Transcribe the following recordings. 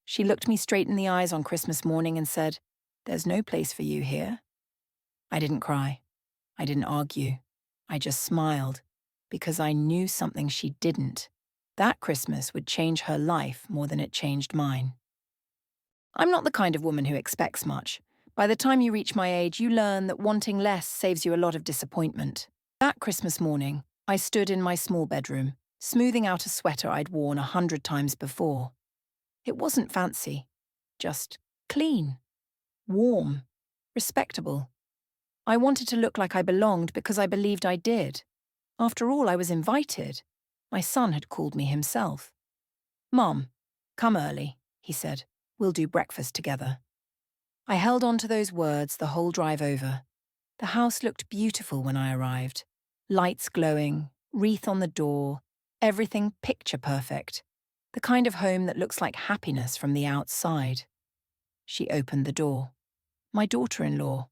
She looked me straight in the eyes on Christmas morning and said, "There's no place for you here." I didn't cry. I didn't argue. I just smiled, because I knew something she didn't. That Christmas would change her life more than it changed mine. I'm not the kind of woman who expects much. By the time you reach my age, you learn that wanting less saves you a lot of disappointment. That Christmas morning, I stood in my small bedroom, smoothing out a sweater I'd worn 100 times before. It wasn't fancy, just clean, warm, respectable. I wanted to look like I belonged because I believed I did. After all, I was invited. My son had called me himself. "Mom, come early," he said. "We'll do breakfast together." I held on to those words the whole drive over. The house looked beautiful when I arrived. Lights glowing, wreath on the door, everything picture perfect. The kind of home that looks like happiness from the outside. She opened the door. My daughter-in-law.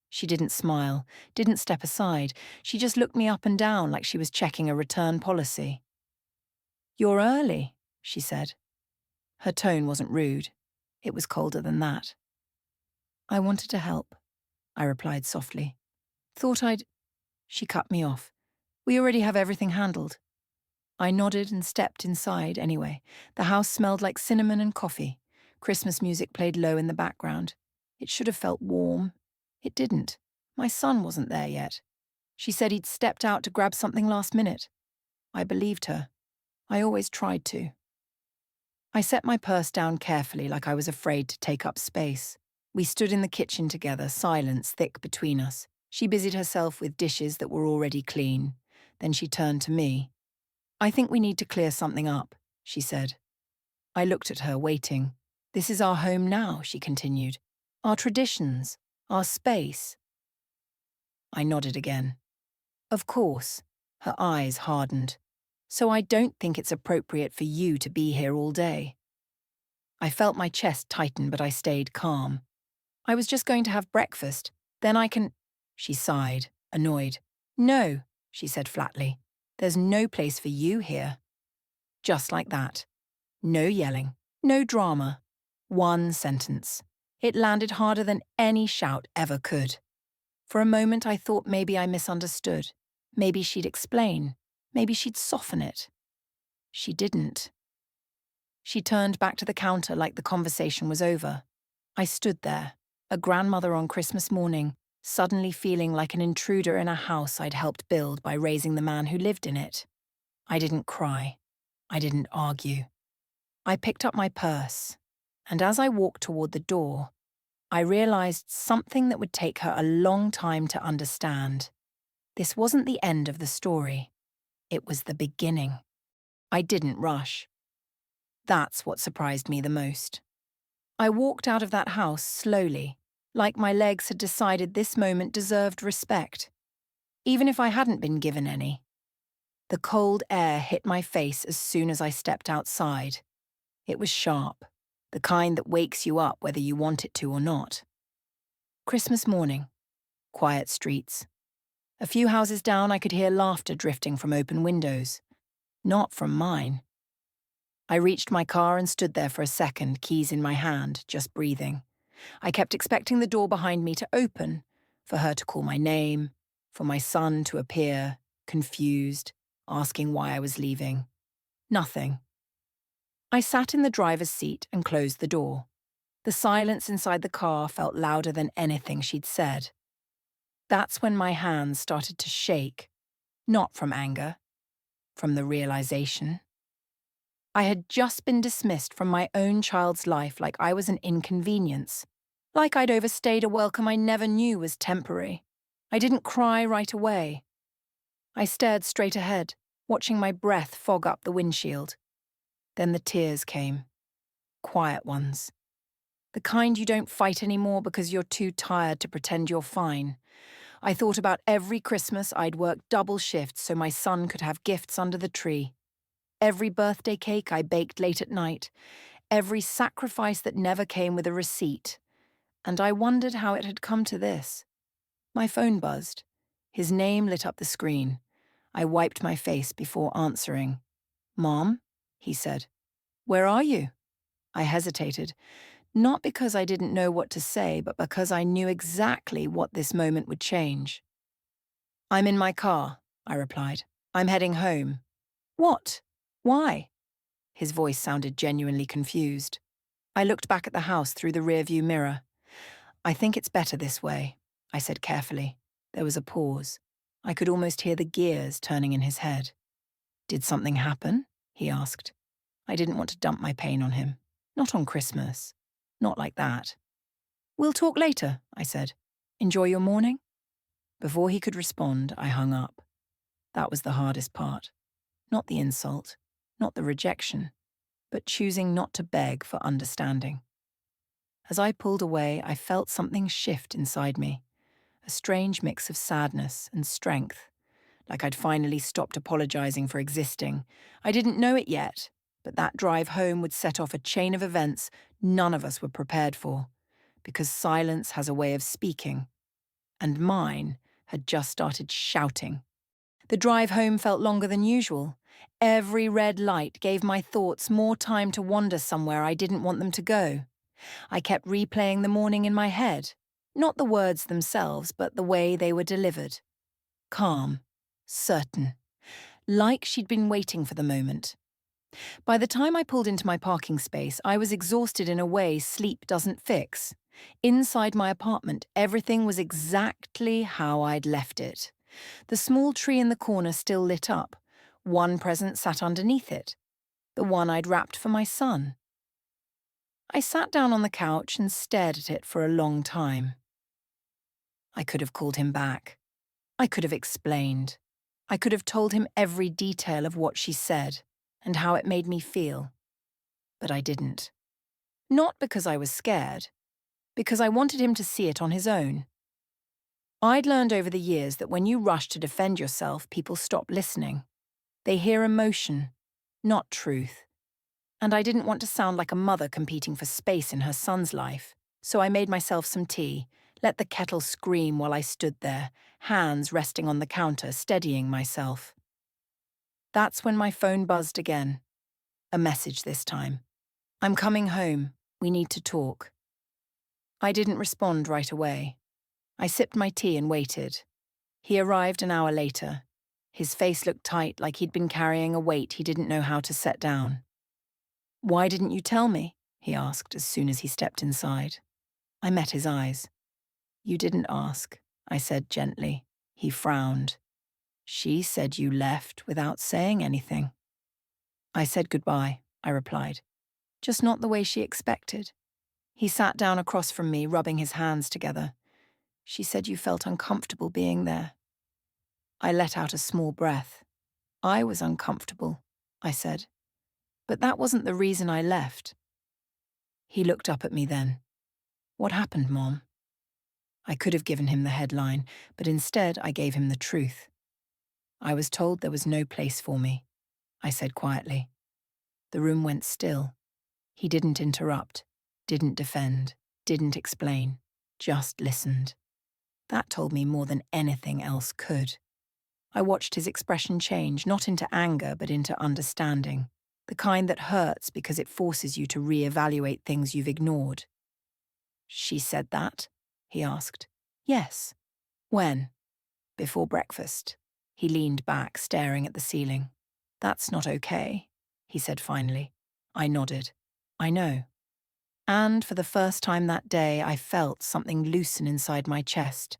She didn't smile, didn't step aside. She just looked me up and down like she was checking a return policy. "You're early," she said. Her tone wasn't rude. It was colder than that. "I wanted to help," I replied softly. "Thought I'd—" She cut me off. "We already have everything handled." I nodded and stepped inside anyway. The house smelled like cinnamon and coffee. Christmas music played low in the background. It should have felt warm. It didn't. My son wasn't there yet. She said he'd stepped out to grab something last minute. I believed her. I always tried to. I set my purse down carefully like I was afraid to take up space. We stood in the kitchen together, silence thick between us. She busied herself with dishes that were already clean. Then she turned to me. "I think we need to clear something up," she said. I looked at her, waiting. "This is our home now," she continued. "Our traditions, our space." I nodded again. "Of course." Her eyes hardened. "So I don't think it's appropriate for you to be here all day." I felt my chest tighten, but I stayed calm. "I was just going to have breakfast. Then I can—" She sighed, annoyed. "No," she said flatly. "There's no place for you here." Just like that. No yelling, no drama. One sentence. It landed harder than any shout ever could. For a moment I thought maybe I misunderstood. Maybe she'd explain. Maybe she'd soften it. She didn't. She turned back to the counter like the conversation was over. I stood there, a grandmother on Christmas morning, suddenly feeling like an intruder in a house I'd helped build by raising the man who lived in it. I didn't cry. I didn't argue. I picked up my purse, and as I walked toward the door, I realized something that would take her a long time to understand. This wasn't the end of the story. It was the beginning. I didn't rush. That's what surprised me the most. I walked out of that house slowly, like my legs had decided this moment deserved respect, even if I hadn't been given any. The cold air hit my face as soon as I stepped outside. It was sharp, the kind that wakes you up whether you want it to or not. Christmas morning. Quiet streets. A few houses down I could hear laughter drifting from open windows. Not from mine. I reached my car and stood there for a second, keys in my hand, just breathing. I kept expecting the door behind me to open, for her to call my name, for my son to appear, confused, asking why I was leaving. Nothing. I sat in the driver's seat and closed the door. The silence inside the car felt louder than anything she'd said. That's when my hands started to shake, not from anger, from the realization. I had just been dismissed from my own child's life like I was an inconvenience, like I'd overstayed a welcome I never knew was temporary. I didn't cry right away. I stared straight ahead, watching my breath fog up the windshield. Then the tears came. Quiet ones. The kind you don't fight anymore because you're too tired to pretend you're fine. I thought about every Christmas I'd worked double shifts so my son could have gifts under the tree. Every birthday cake I baked late at night. Every sacrifice that never came with a receipt. And I wondered how it had come to this. My phone buzzed. His name lit up the screen. I wiped my face before answering. "Mom?" he said. "Where are you?" I hesitated, not because I didn't know what to say, but because I knew exactly what this moment would change. "I'm in my car," I replied. "I'm heading home." "What? Why?" His voice sounded genuinely confused. I looked back at the house through the rearview mirror. "I think it's better this way," I said carefully. There was a pause. I could almost hear the gears turning in his head. "Did something happen?" he asked. I didn't want to dump my pain on him. Not on Christmas. Not like that. "We'll talk later," I said. "Enjoy your morning?" Before he could respond, I hung up. That was the hardest part. Not the insult, not the rejection, but choosing not to beg for understanding. As I pulled away, I felt something shift inside me, a strange mix of sadness and strength, like I'd finally stopped apologizing for existing. I didn't know it yet, but that drive home would set off a chain of events none of us were prepared for, because silence has a way of speaking, and mine had just started shouting. The drive home felt longer than usual. Every red light gave my thoughts more time to wander somewhere I didn't want them to go. I kept replaying the morning in my head, not the words themselves, but the way they were delivered. Calm, certain, like she'd been waiting for the moment. By the time I pulled into my parking space, I was exhausted in a way sleep doesn't fix. Inside my apartment, everything was exactly how I'd left it. The small tree in the corner still lit up. One present sat underneath it, the one I'd wrapped for my son. I sat down on the couch and stared at it for a long time. I could have called him back. I could have explained. I could have told him every detail of what she said and how it made me feel. But I didn't. Not because I was scared, because I wanted him to see it on his own. I'd learned over the years that when you rush to defend yourself, people stop listening. They hear emotion, not truth. And I didn't want to sound like a mother competing for space in her son's life, so I made myself some tea, let the kettle scream while I stood there, hands resting on the counter, steadying myself. That's when my phone buzzed again. A message this time. "I'm coming home. We need to talk." I didn't respond right away. I sipped my tea and waited. He arrived an hour later. His face looked tight, like he'd been carrying a weight he didn't know how to set down. "Why didn't you tell me?" he asked as soon as he stepped inside. I met his eyes. "You didn't ask," I said gently. He frowned. "She said you left without saying anything." "I said goodbye," I replied. "Just not the way she expected." He sat down across from me, rubbing his hands together. "She said you felt uncomfortable being there." I let out a small breath. "I was uncomfortable," I said. "But that wasn't the reason I left." He looked up at me then. "What happened, Mom?" I could have given him the headline, but instead I gave him the truth. "I was told there was no place for me," I said quietly. The room went still. He didn't interrupt, didn't defend, didn't explain, just listened. That told me more than anything else could. I watched his expression change, not into anger, but into understanding. The kind that hurts because it forces you to reevaluate things you've ignored. "She said that?" he asked. "Yes." "When?" "Before breakfast." He leaned back, staring at the ceiling. "That's not okay," he said finally. I nodded. "I know." And for the first time that day, I felt something loosen inside my chest.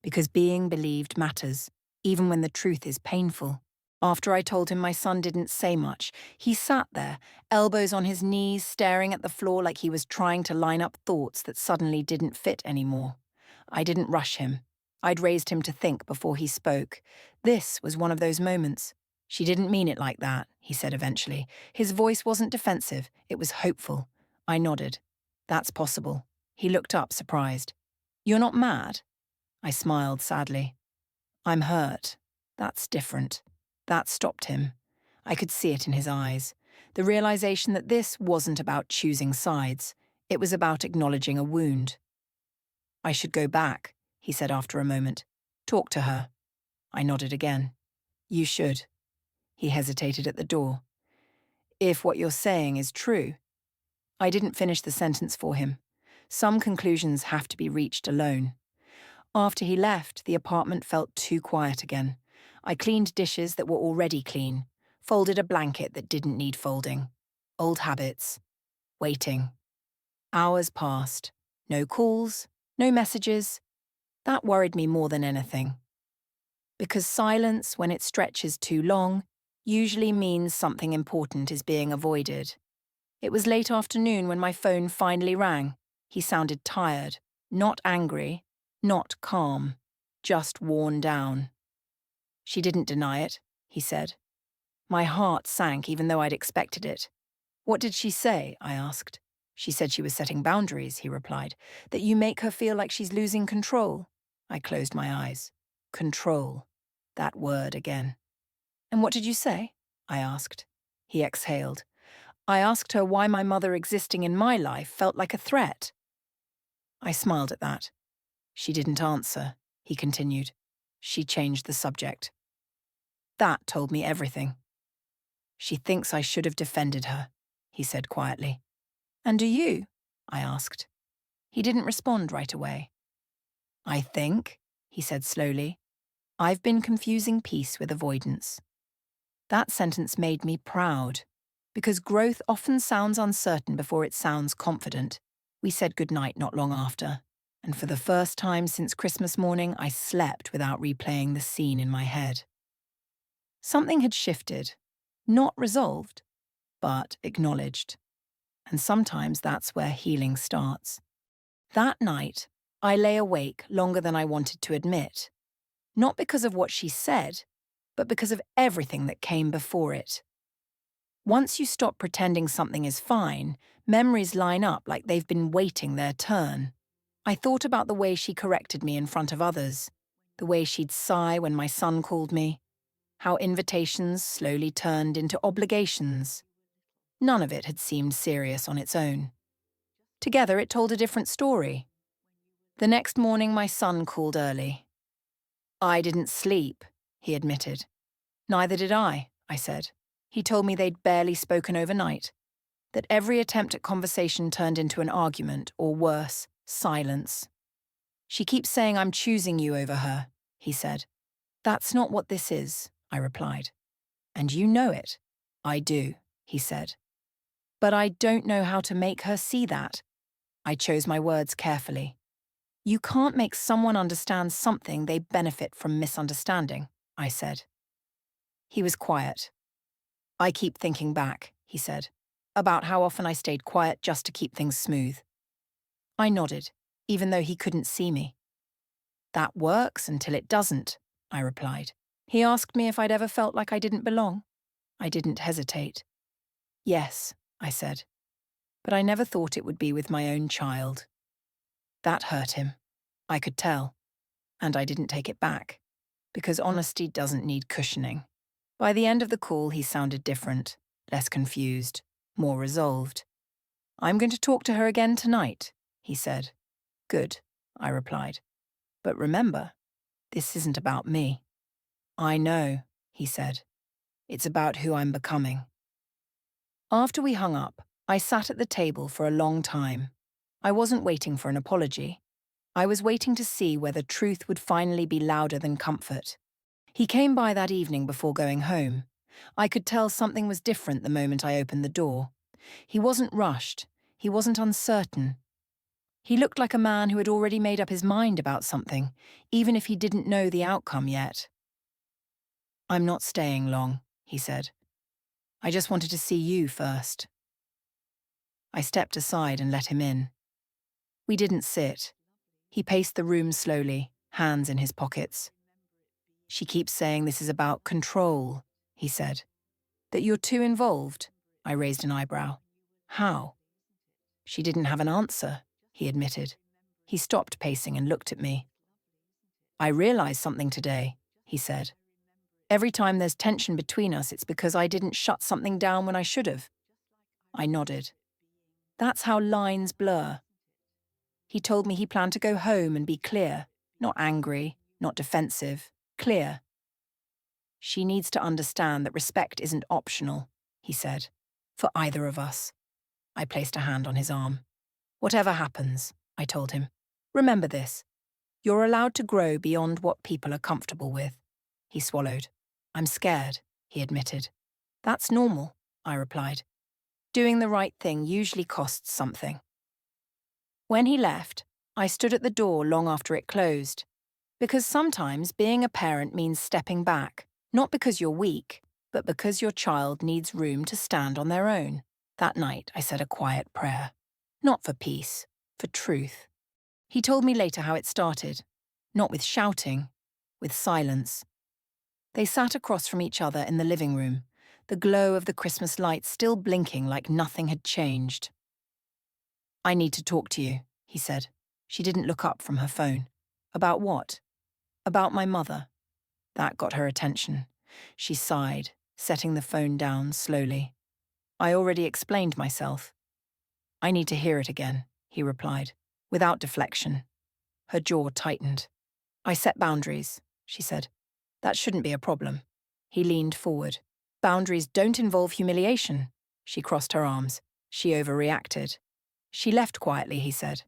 Because being believed matters, even when the truth is painful. After I told him my son didn't say much, he sat there, elbows on his knees, staring at the floor like he was trying to line up thoughts that suddenly didn't fit anymore. I didn't rush him. I'd raised him to think before he spoke. This was one of those moments. "She didn't mean it like that," he said eventually. His voice wasn't defensive, it was hopeful. I nodded. "That's possible." He looked up, surprised. "You're not mad?" I smiled sadly. "I'm hurt. That's different." That stopped him. I could see it in his eyes. The realization that this wasn't about choosing sides. It was about acknowledging a wound. "I should go back," he said after a moment. "Talk to her." I nodded again. "You should." He hesitated at the door. "If what you're saying is true." I didn't finish the sentence for him. Some conclusions have to be reached alone. After he left, the apartment felt too quiet again. I cleaned dishes that were already clean, folded a blanket that didn't need folding. Old habits. Waiting. Hours passed. No calls, no messages. That worried me more than anything. Because silence, when it stretches too long, usually means something important is being avoided. It was late afternoon when my phone finally rang. He sounded tired, not angry, not calm, just worn down. She didn't deny it, he said. My heart sank even though I'd expected it. What did she say? I asked. She said she was setting boundaries, he replied, that you make her feel like she's losing control. I closed my eyes. Control. That word again. And what did you say? I asked. He exhaled. I asked her why my mother existing in my life felt like a threat. I smiled at that. She didn't answer, he continued. She changed the subject. That told me everything. She thinks I should have defended her, he said quietly. And do you? I asked. He didn't respond right away. I think, he said slowly, I've been confusing peace with avoidance. That sentence made me proud, because growth often sounds uncertain before it sounds confident. We said goodnight not long after, and for the first time since Christmas morning, I slept without replaying the scene in my head. Something had shifted, not resolved, but acknowledged. And sometimes that's where healing starts. That night, I lay awake longer than I wanted to admit, not because of what she said, but because of everything that came before it. Once you stop pretending something is fine, memories line up like they've been waiting their turn. I thought about the way she corrected me in front of others, the way she'd sigh when my son called me, how invitations slowly turned into obligations. None of it had seemed serious on its own. Together, it told a different story. The next morning, my son called early. I didn't sleep, he admitted. Neither did I said. He told me they'd barely spoken overnight, that every attempt at conversation turned into an argument, or worse, silence. She keeps saying I'm choosing you over her, he said. That's not what this is, I replied. And you know it. I do, he said. But I don't know how to make her see that. I chose my words carefully. You can't make someone understand something they benefit from misunderstanding, I said. He was quiet. I keep thinking back, he said, about how often I stayed quiet just to keep things smooth. I nodded, even though he couldn't see me. That works until it doesn't, I replied. He asked me if I'd ever felt like I didn't belong. I didn't hesitate. Yes, I said, but I never thought it would be with my own child. That hurt him. I could tell. And I didn't take it back, because honesty doesn't need cushioning. By the end of the call, he sounded different, less confused, more resolved. I'm going to talk to her again tonight, he said. Good, I replied. But remember, this isn't about me. I know, he said. It's about who I'm becoming. After we hung up, I sat at the table for a long time. I wasn't waiting for an apology. I was waiting to see whether truth would finally be louder than comfort. He came by that evening before going home. I could tell something was different the moment I opened the door. He wasn't rushed. He wasn't uncertain. He looked like a man who had already made up his mind about something, even if he didn't know the outcome yet. I'm not staying long, he said. I just wanted to see you first. I stepped aside and let him in. We didn't sit. He paced the room slowly, hands in his pockets. She keeps saying this is about control, he said. That you're too involved? I raised an eyebrow. How? She didn't have an answer, he admitted. He stopped pacing and looked at me. I realized something today, he said. Every time there's tension between us, it's because I didn't shut something down when I should have. I nodded. That's how lines blur. He told me he planned to go home and be clear, not angry, not defensive, clear. She needs to understand that respect isn't optional, he said, for either of us. I placed a hand on his arm. Whatever happens, I told him, remember this. You're allowed to grow beyond what people are comfortable with. He swallowed. I'm scared, he admitted. That's normal, I replied. Doing the right thing usually costs something. When he left, I stood at the door long after it closed. Because sometimes being a parent means stepping back, not because you're weak, but because your child needs room to stand on their own. That night, I said a quiet prayer. Not for peace, for truth. He told me later how it started. Not with shouting, with silence. They sat across from each other in the living room, the glow of the Christmas lights still blinking like nothing had changed. I need to talk to you, he said. She didn't look up from her phone. About what? About my mother. That got her attention. She sighed, setting the phone down slowly. I already explained myself. I need to hear it again, he replied, without deflection. Her jaw tightened. I set boundaries, she said. That shouldn't be a problem. He leaned forward. Boundaries don't involve humiliation. She crossed her arms. She overreacted. She left quietly, he said.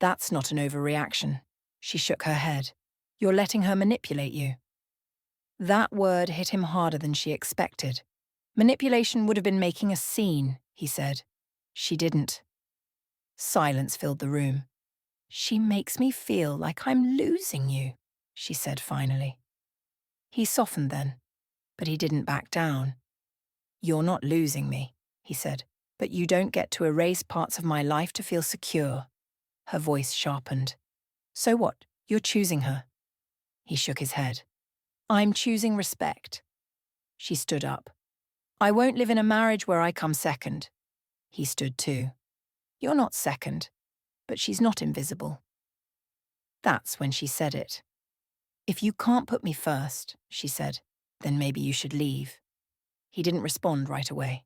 That's not an overreaction. She shook her head. You're letting her manipulate you. That word hit him harder than she expected. Manipulation would have been making a scene, he said. She didn't. Silence filled the room. She makes me feel like I'm losing you, she said finally. He softened then, but he didn't back down. You're not losing me, he said, but you don't get to erase parts of my life to feel secure. Her voice sharpened. So what? You're choosing her. He shook his head. I'm choosing respect. She stood up. I won't live in a marriage where I come second. He stood too. You're not second, but she's not invisible. That's when she said it. If you can't put me first, she said, then maybe you should leave. He didn't respond right away,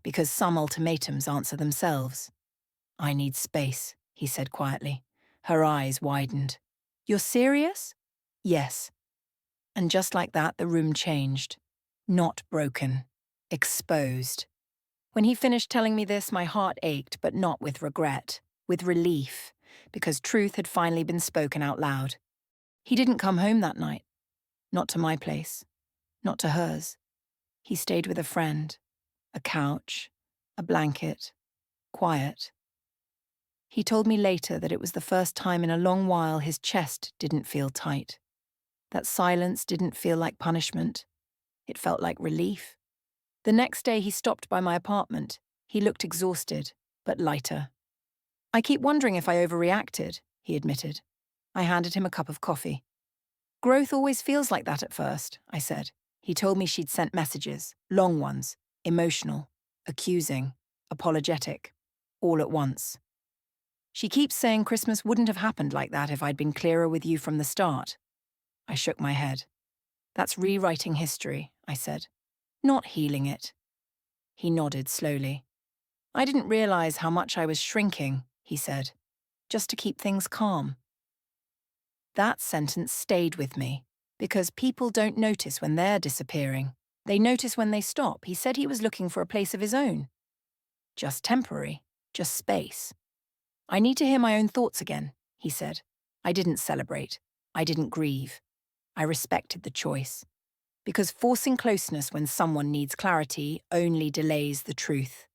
because some ultimatums answer themselves. I need space, he said quietly. Her eyes widened. You're serious? Yes. And just like that, the room changed. Not broken. Exposed. When he finished telling me this, my heart ached, but not with regret, with relief, because truth had finally been spoken out loud. He didn't come home that night. Not to my place. Not to hers. He stayed with a friend. A couch. A blanket. Quiet. He told me later that it was the first time in a long while his chest didn't feel tight. That silence didn't feel like punishment. It felt like relief. The next day he stopped by my apartment. He looked exhausted, but lighter. I keep wondering if I overreacted, he admitted. I handed him a cup of coffee. Growth always feels like that at first, I said. He told me she'd sent messages, long ones, emotional, accusing, apologetic, all at once. She keeps saying Christmas wouldn't have happened like that if I'd been clearer with you from the start. I shook my head. That's rewriting history, I said. Not healing it. He nodded slowly. I didn't realize how much I was shrinking, he said, just to keep things calm. That sentence stayed with me, because people don't notice when they're disappearing. They notice when they stop. He said he was looking for a place of his own. Just temporary, just space. I need to hear my own thoughts again, he said. I didn't celebrate. I didn't grieve. I respected the choice. Because forcing closeness when someone needs clarity only delays the truth.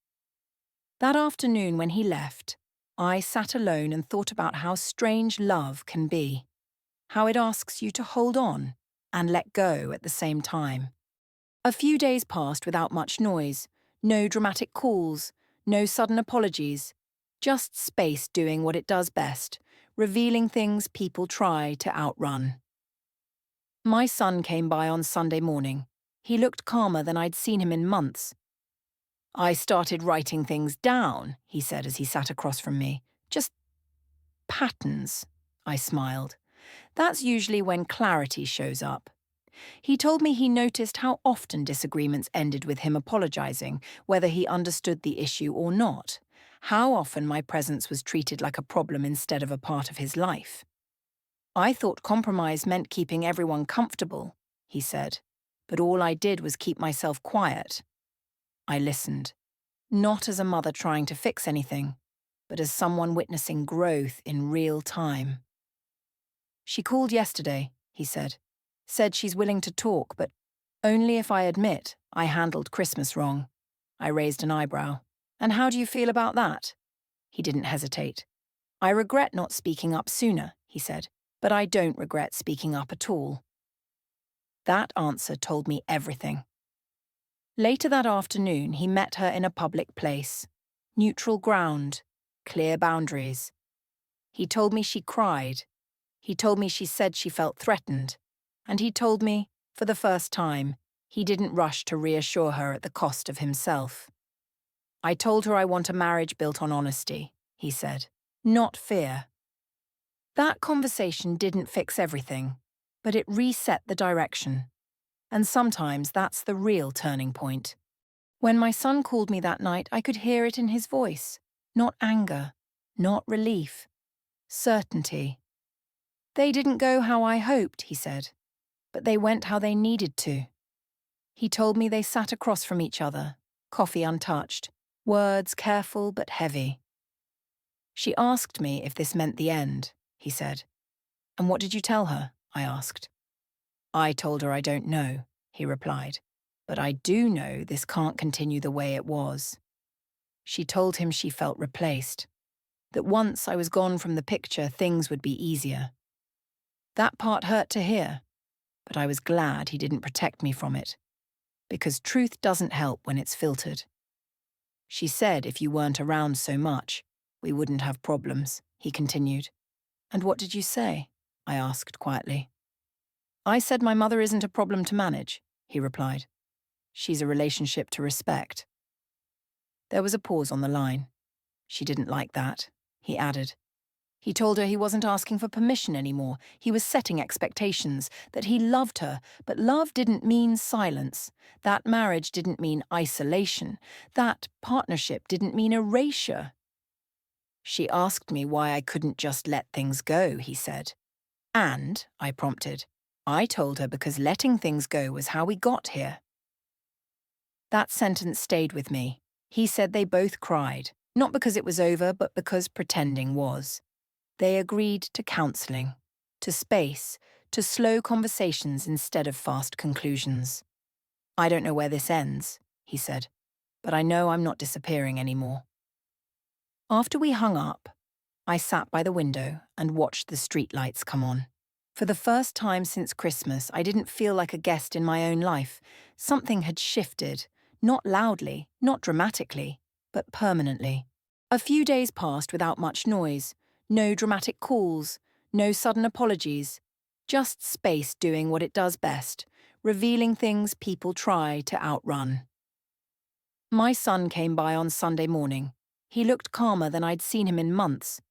That afternoon when he left, I sat alone and thought about how strange love can be. How it asks you to hold on and let go at the same time. A few days passed without much noise, no dramatic calls, no sudden apologies, just space doing what it does best, revealing things people try to outrun. My son came by on Sunday morning. He looked calmer than I'd seen him in months. I started writing things down, he said as he sat across from me. Just patterns, I smiled. That's usually when clarity shows up. He told me he noticed how often disagreements ended with him apologizing, whether he understood the issue or not. How often my presence was treated like a problem instead of a part of his life. I thought compromise meant keeping everyone comfortable, he said, but all I did was keep myself quiet. I listened. not as a mother trying to fix anything, but as someone witnessing growth in real time. She called yesterday, he said she's willing to talk, but only if I admit I handled Christmas wrong. I raised an eyebrow. And how do you feel about that? He didn't hesitate. I regret not speaking up sooner, he said, but I don't regret speaking up at all. That answer told me everything. Later that afternoon, he met her in a public place. Neutral ground, clear boundaries. He told me she cried. He told me she said she felt threatened. And he told me, for the first time, he didn't rush to reassure her at the cost of himself. I told her I want a marriage built on honesty, he said, not fear. That conversation didn't fix everything, but it reset the direction. And sometimes that's the real turning point. When my son called me that night, I could hear it in his voice. Not anger, not relief, certainty. They didn't go how I hoped, he said, but they went how they needed to. He told me they sat across from each other, coffee untouched, words careful but heavy. She asked me if this meant the end, he said. And what did you tell her? I asked. I told her I don't know, he replied, but I do know this can't continue the way it was. She told him she felt replaced, that once I was gone from the picture, things would be easier. That part hurt to hear, but I was glad he didn't protect me from it, because truth doesn't help when it's filtered. She said if you weren't around so much, we wouldn't have problems, he continued. And what did you say? I asked quietly. I said my mother isn't a problem to manage, he replied. She's a relationship to respect. There was a pause on the line. She didn't like that, he added. He told her he wasn't asking for permission anymore. He was setting expectations, that he loved her, but love didn't mean silence. That marriage didn't mean isolation. That partnership didn't mean erasure. She asked me why I couldn't just let things go, he said. And, I prompted, I told her because letting things go was how we got here. That sentence stayed with me. He said they both cried, not because it was over, but because pretending was. They agreed to counselling, to space, to slow conversations instead of fast conclusions. I don't know where this ends, he said, but I know I'm not disappearing anymore. After we hung up, I sat by the window and watched the streetlights come on. For the first time since Christmas, I didn't feel like a guest in my own life. Something had shifted, not loudly, not dramatically, but permanently. A few days passed without much noise. No dramatic calls, no sudden apologies, just space doing what it does best, revealing things people try to outrun. My son came by on Sunday morning. He looked calmer than I'd seen him in months.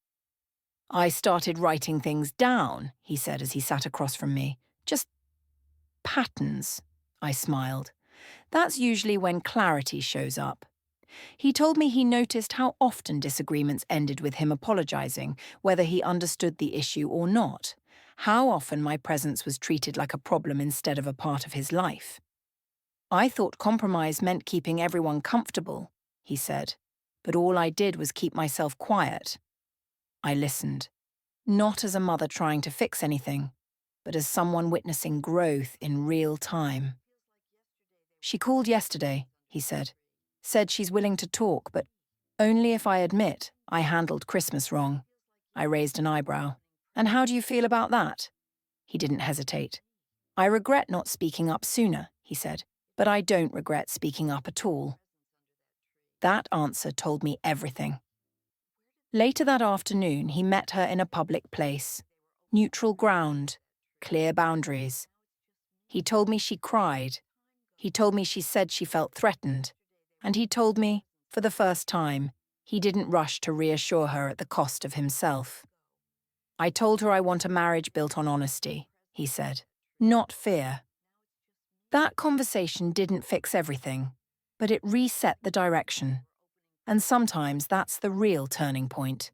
I started writing things down, he said as he sat across from me. Just patterns, I smiled. That's usually when clarity shows up. He told me he noticed how often disagreements ended with him apologizing, whether he understood the issue or not. How often my presence was treated like a problem instead of a part of his life. I thought compromise meant keeping everyone comfortable, he said, but all I did was keep myself quiet. I listened, not as a mother trying to fix anything, but as someone witnessing growth in real time. She called yesterday, he said she's willing to talk, but only if I admit I handled Christmas wrong. I raised an eyebrow. And how do you feel about that? He didn't hesitate. I regret not speaking up sooner, he said, but I don't regret speaking up at all. That answer told me everything. Later that afternoon, he met her in a public place. Neutral ground, clear boundaries. He told me she cried. He told me she said she felt threatened. And he told me, for the first time, he didn't rush to reassure her at the cost of himself. I told her I want a marriage built on honesty, he said, not fear. That conversation didn't fix everything, but it reset the direction. And sometimes that's the real turning point.